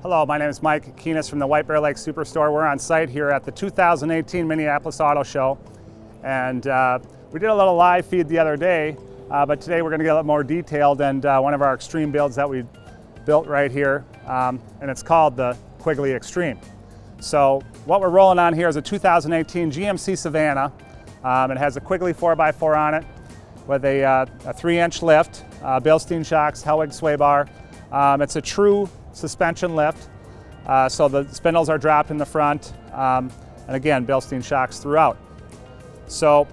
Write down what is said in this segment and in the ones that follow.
Hello, my name is Mike Keenis from the White Bear Lake Superstore. We're on site here at the 2018 Minneapolis Auto Show. And we did a little live feed the other day, but today we're going to get a little more detailed and one of our extreme builds that we built right here, and it's called the Quigley Extreme. So what we're rolling on here is a 2018 GMC Savannah. It has a Quigley 4x4 on it with a 3-inch lift, Bilstein shocks, Hellwig sway bar. It's a true suspension lift, so the spindles are dropped in the front, and again, Bilstein shocks throughout. So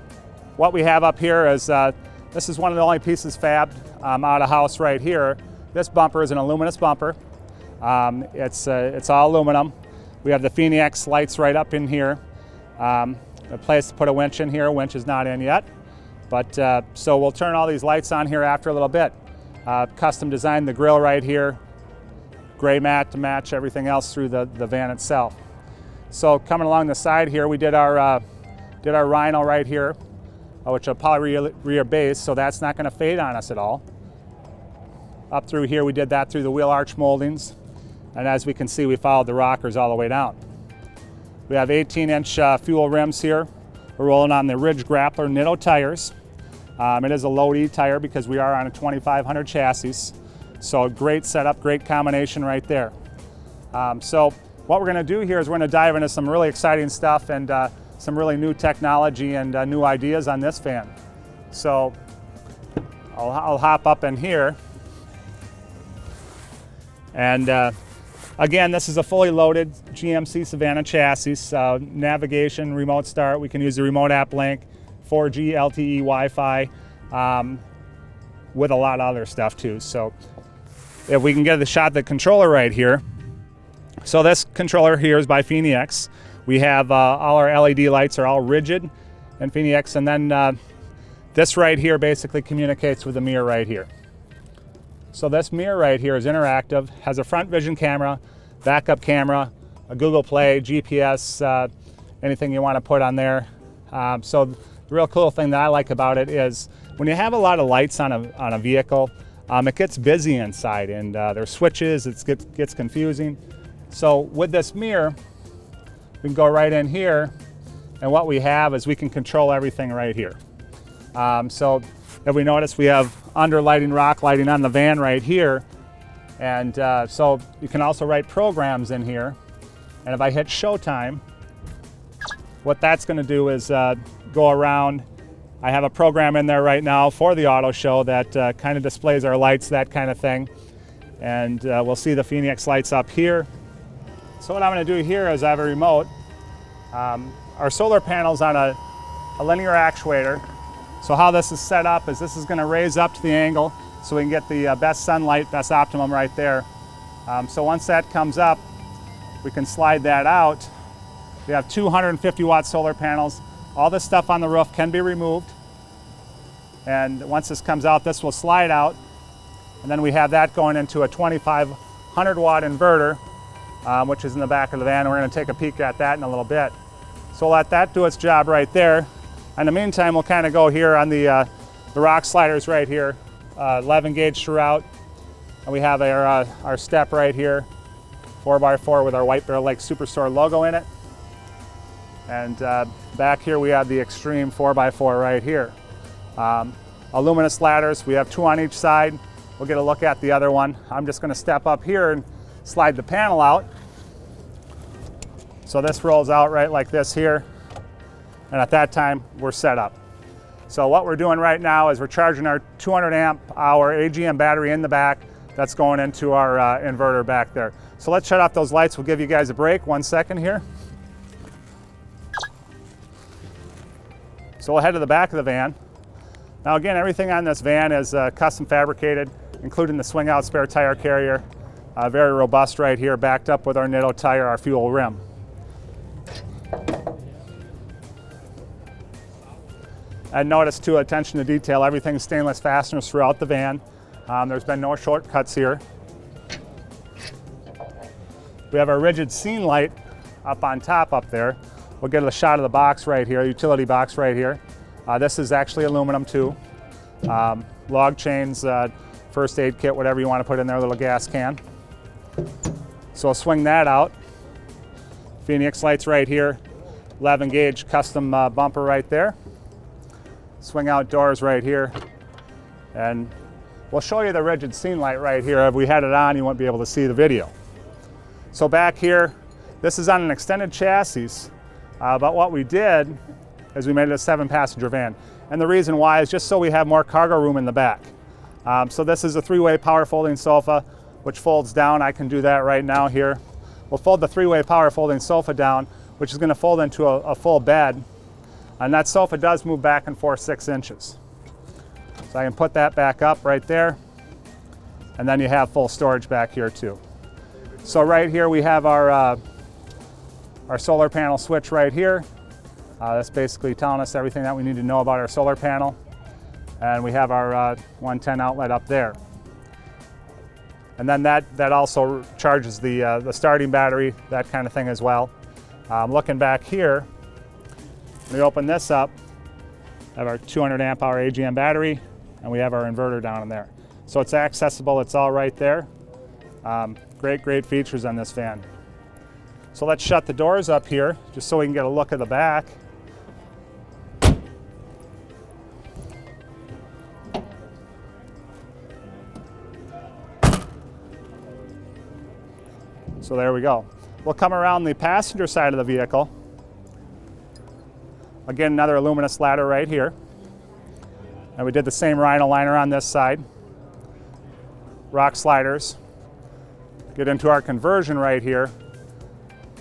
what we have up here is, this is one of the only pieces fabbed out of house right here. This bumper is an aluminous bumper. It's all aluminum. We have the Phoenix lights right up in here. A place to put a winch in here. Winch is not in yet, but so we'll turn all these lights on here after a little bit. Custom designed the grille right here. Gray mat to match everything else through the van itself. So coming along the side here, we did our rhino right here, which is a poly rear base, so that's not going to fade on us at all. Up through here, we did that through the wheel arch moldings, and as we can see, we followed the rockers all the way down. We have 18-inch fuel rims here. We're rolling on the Ridge Grappler Nitto tires. It is a load E tire because we are on a 2500 chassis. So great setup, great combination right there. So what we're going to do here is we're going to dive into some really exciting stuff and some really new technology and new ideas on this van. So I'll hop up in here. And again, this is a fully loaded GMC Savannah chassis, navigation, remote start. We can use the remote app link, 4G LTE Wi-Fi, with a lot of other stuff too. So if we can get the shot the controller right here. So this controller here is by Phoenix. We have all our LED lights are all rigid in Phoenix, and then this right here basically communicates with the mirror right here. So this mirror right here is interactive, has a front vision camera, backup camera, a Google Play, GPS, anything you want to put on there. So the real cool thing that I like about it is when you have a lot of lights on a vehicle, it gets busy inside, and there's switches, it gets confusing. So with this mirror, we can go right in here, and what we have is we can control everything right here. So if we notice, we have under lighting, rock lighting on the van right here, and so you can also write programs in here. And if I hit showtime, what that's going to do is go around. I have a program in there right now for the auto show that kind of displays our lights, that kind of thing. And we'll see the Phoenix lights up here. So what I'm going to do here is I have a remote. Our solar panel's on a linear actuator. So how this is set up is this is going to raise up to the angle so we can get the best sunlight, best optimum right there. So once that comes up, we can slide that out. We have 250 watt solar panels. All this stuff on the roof can be removed. And once this comes out, this will slide out. And then we have that going into a 2500 watt inverter, which is in the back of the van. We're going to take a peek at that in a little bit. So we'll let that do its job right there. In the meantime, we'll kind of go here on the rock sliders right here, 11 gauge throughout. And we have our step right here, 4x4 with our White Bear Lake Superstore logo in it. And back here we have the Extreme 4x4 right here. Aluminous ladders, we have 2 on each side. We'll get a look at the other one. I'm just going to step up here and slide the panel out. So this rolls out right like this here. And at that time, we're set up. So what we're doing right now is we're charging our 200 amp hour AGM battery in the back. That's going into our inverter back there. So let's shut off those lights. We'll give you guys a break. 1 second here. So we'll head to the back of the van. Now again, everything on this van is custom fabricated, including the swing out spare tire carrier. Very robust right here, backed up with our Nitto tire, our fuel rim. And notice too, attention to detail, everything's stainless fasteners throughout the van. There's been no shortcuts here. We have our rigid scene light up on top up there. We'll get a shot of the box right here, utility box right here. This is actually aluminum too. Log chains, first aid kit, whatever you want to put in there, a little gas can. So I'll swing that out. Phoenix lights right here. 11 gauge custom bumper right there. Swing out doors right here. And we'll show you the rigid scene light right here. If we had it on, you won't be able to see the video. So back here, this is on an extended chassis. But what we did is we made it a 7-passenger van. And the reason why is just so we have more cargo room in the back. So this is a 3-way power folding sofa, which folds down. I can do that right now here. We'll fold the 3-way power folding sofa down, which is going to fold into a full bed. And that sofa does move back and forth 6 inches. So I can put that back up right there. And then you have full storage back here too. So right here we have our solar panel switch right here. That's basically telling us everything that we need to know about our solar panel. And we have our 110 outlet up there. And then that also charges the starting battery, that kind of thing as well. Looking back here, we open this up, we have our 200 amp hour AGM battery, and we have our inverter down in there. So it's accessible, it's all right there. Great features on this van. So let's shut the doors up here, just so we can get a look at the back. So there we go. We'll come around the passenger side of the vehicle. Again, another luminous ladder right here. And we did the same rhino liner on this side. Rock sliders. Get into our conversion right here.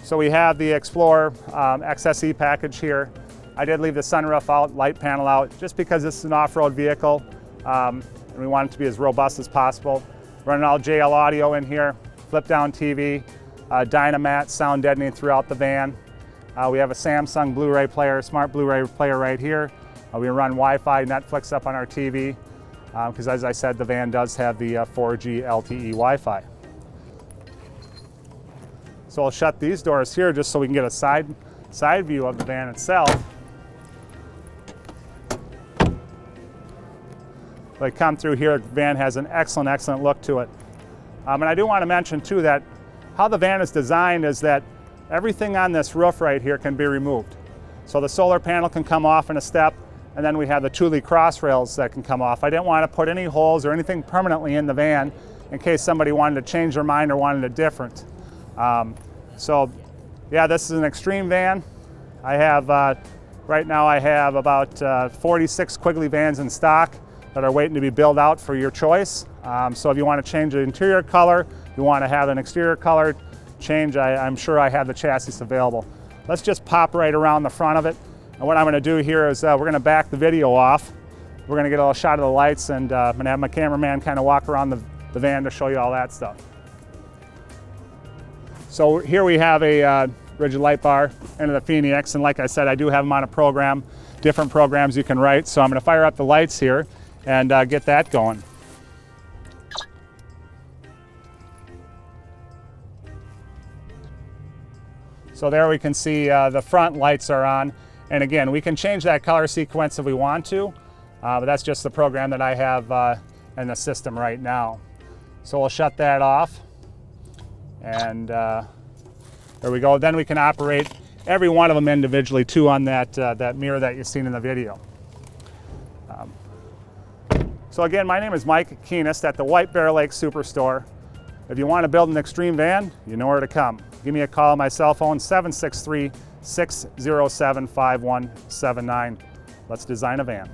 So we have the Explorer XSE package here. I did leave the sunroof out, light panel out, just because this is an off-road vehicle and we want it to be as robust as possible. Running all JL audio in here, flip down TV, Dynamat sound deadening throughout the van. We have a Samsung Blu-ray player, smart Blu-ray player right here. We run Wi-Fi, Netflix up on our TV, because as I said, the van does have the 4G LTE Wi-Fi. So I'll shut these doors here just so we can get a side view of the van itself. If I come through here, the van has an excellent look to it. And I do want to mention too that how the van is designed is that everything on this roof right here can be removed. So the solar panel can come off in a step, and then we have the Thule cross rails that can come off. I didn't want to put any holes or anything permanently in the van in case somebody wanted to change their mind or wanted it different. So yeah, this is an extreme van. I have, right now I have about 46 Quigley vans in stock that are waiting to be built out for your choice. So if you want to change the interior color, you want to have an exterior color change, I'm sure I have the chassis available. Let's just pop right around the front of it. And what I'm going to do here is we're going to back the video off. We're going to get a little shot of the lights, and I'm going to have my cameraman kind of walk around the van to show you all that stuff. So here we have a rigid light bar into the Phoenix, and like I said, I do have them on a program, different programs you can write. So I'm going to fire up the lights here and get that going. So there we can see the front lights are on. And again, we can change that color sequence if we want to, but that's just the program that I have in the system right now. So we'll shut that off. And there we go. Then we can operate every one of them individually too on that mirror that you've seen in the video. So again, my name is Mike Keenest at the White Bear Lake Superstore. If you want to build an extreme van, you know where to come. Give me a call on my cell phone, 763-607-5179. Let's design a van.